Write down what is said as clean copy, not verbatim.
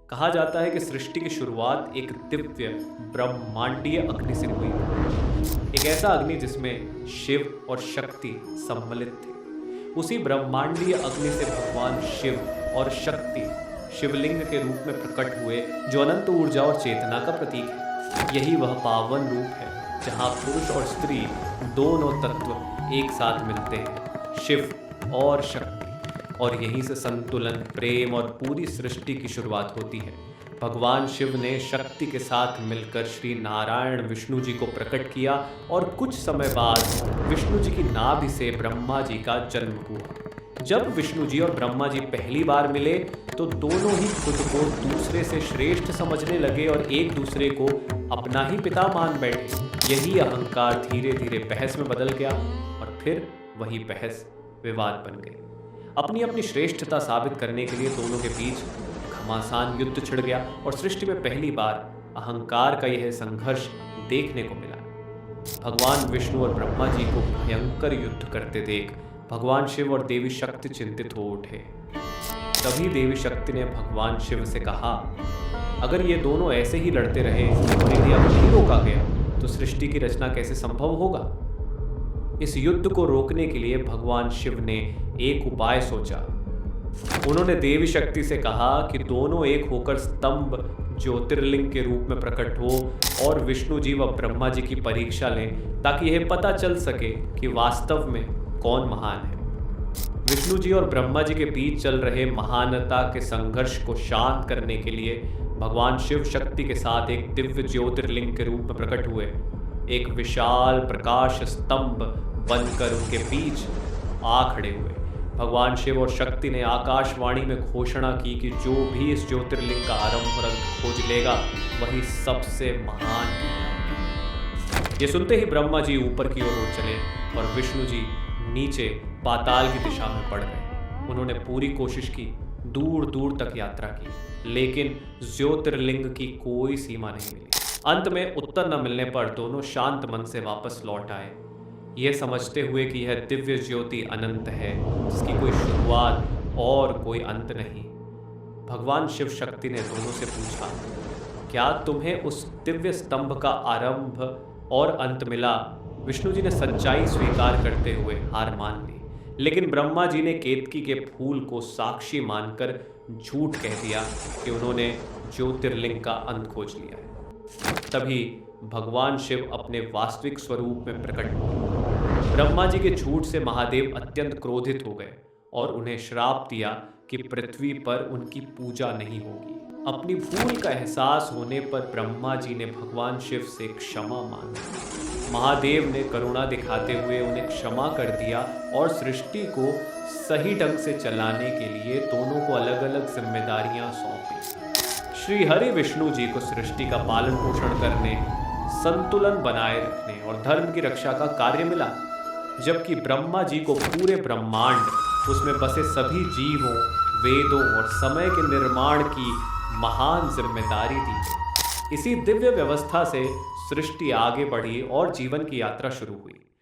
कहा जाता है कि सृष्टि की शुरुआत एक दिव्य ब्रह्मांडीय अग्नि से हुई। एक ऐसा अग्नि जिसमें शिव और शक्ति सम्मिलित थे। उसी ब्रह्मांडीय अग्नि से भगवान शिव और शक्ति शिवलिंग के रूप में प्रकट हुए, जो अनंत ऊर्जा और चेतना का प्रतीक है। यही वह पावन रूप है जहाँ पुरुष और स्त्री दोनों तत्व एक साथ मिलते हैं, शिव और शक्ति। और यहीं से संतुलन, प्रेम और पूरी सृष्टि की शुरुआत होती है। भगवान शिव ने शक्ति के साथ मिलकर श्री नारायण विष्णु जी को प्रकट किया और कुछ समय बाद विष्णु जी की नाभि से ब्रह्मा जी का जन्म हुआ। जब विष्णु जी और ब्रह्मा जी पहली बार मिले तो दोनों ही खुद को दूसरे से श्रेष्ठ समझने लगे और एक दूसरे को अपना ही पिता मान बैठे। यही अहंकार धीरे धीरे बहस में बदल गया और फिर वही बहस विवाद बन गई। अपनी अपनी श्रेष्ठता साबित करने के लिए दोनों के बीच घमासान युद्ध छिड़ गया और सृष्टि में पहली बार अहंकार का यह संघर्ष देखने को मिला। भगवान विष्णु और ब्रह्मा जी को भयंकर युद्ध करते देख भगवान शिव और देवी शक्ति चिंतित हो उठे। तभी देवी शक्ति ने भगवान शिव से कहा, अगर ये दोनों ऐसे ही लड़ते रहे और इन्हें अब नहीं रोका गया तो सृष्टि की रचना कैसे संभव होगा। इस युद्ध को रोकने के लिए भगवान शिव ने एक उपाय सोचा। उन्होंने देवी शक्ति से कहा कि दोनों एक होकर स्तंभ ज्योतिर्लिंग के रूप में प्रकट हो और विष्णु जी व ब्रह्मा जी की परीक्षा लें, ताकि यह पता चल सके कि वास्तव में कौन महान है। विष्णु जी और ब्रह्मा जी के बीच चल रहे महानता के संघर्ष को शांत करने के लिए भगवान शिव शक्ति के साथ एक दिव्य ज्योतिर्लिंग के रूप में प्रकट हुए। एक विशाल प्रकाश स्तंभ बनकर उनके बीच आ खड़े हुए। भगवान शिव और शक्ति ने आकाशवाणी में घोषणा की कि जो भी इस ज्योतिर्लिंग का आरंभ और अंत खोज लेगा वही सबसे महान है। ये सुनते ही ब्रह्मा जी ऊपर की ओर उड़ चले और विष्णु जी नीचे पाताल की दिशा में पड़ गए। उन्होंने पूरी कोशिश की, दूर दूर तक यात्रा की, लेकिन ज्योतिर्लिंग की कोई सीमा नहीं मिली। अंत में उत्तर न मिलने पर दोनों शांत मन से वापस लौट आए, यह समझते हुए कि यह दिव्य ज्योति अनंत है, जिसकी कोई शुरुआत और कोई अंत नहीं। भगवान शिव शक्ति ने दोनों से पूछा, क्या तुम्हें उस दिव्य स्तंभ का आरंभ और अंत मिला। विष्णु जी ने सच्चाई स्वीकार करते हुए हार मान ली, लेकिन ब्रह्मा जी ने केतकी के फूल को साक्षी मानकर झूठ कह दिया कि उन्होंने ज्योतिर्लिंग का अंत खोज लिया है। तभी भगवान शिव अपने वास्तविक स्वरूप में प्रकट हुए। ब्रह्मा जी के झूठ से महादेव अत्यंत क्रोधित हो गए और उन्हें श्राप दिया कि पृथ्वी पर उनकी पूजा नहीं होगी। अपनी भूल का एहसास होने पर ब्रह्मा जी ने भगवान शिव से क्षमा मांगी। महादेव ने करुणा दिखाते हुए उन्हें क्षमा कर दिया और सृष्टि को सही ढंग से चलाने के लिए दोनों को अलग अलग जिम्मेदारियां सौंपी। श्री हरि विष्णु जी को सृष्टि का पालन पोषण करने, संतुलन बनाए रखने और धर्म की रक्षा का कार्य मिला, जबकि ब्रह्मा जी को पूरे ब्रह्मांड, उसमें बसे सभी जीवों, वेदों और समय के निर्माण की महान जिम्मेदारी दी। इसी दिव्य व्यवस्था से सृष्टि आगे बढ़ी और जीवन की यात्रा शुरू हुई।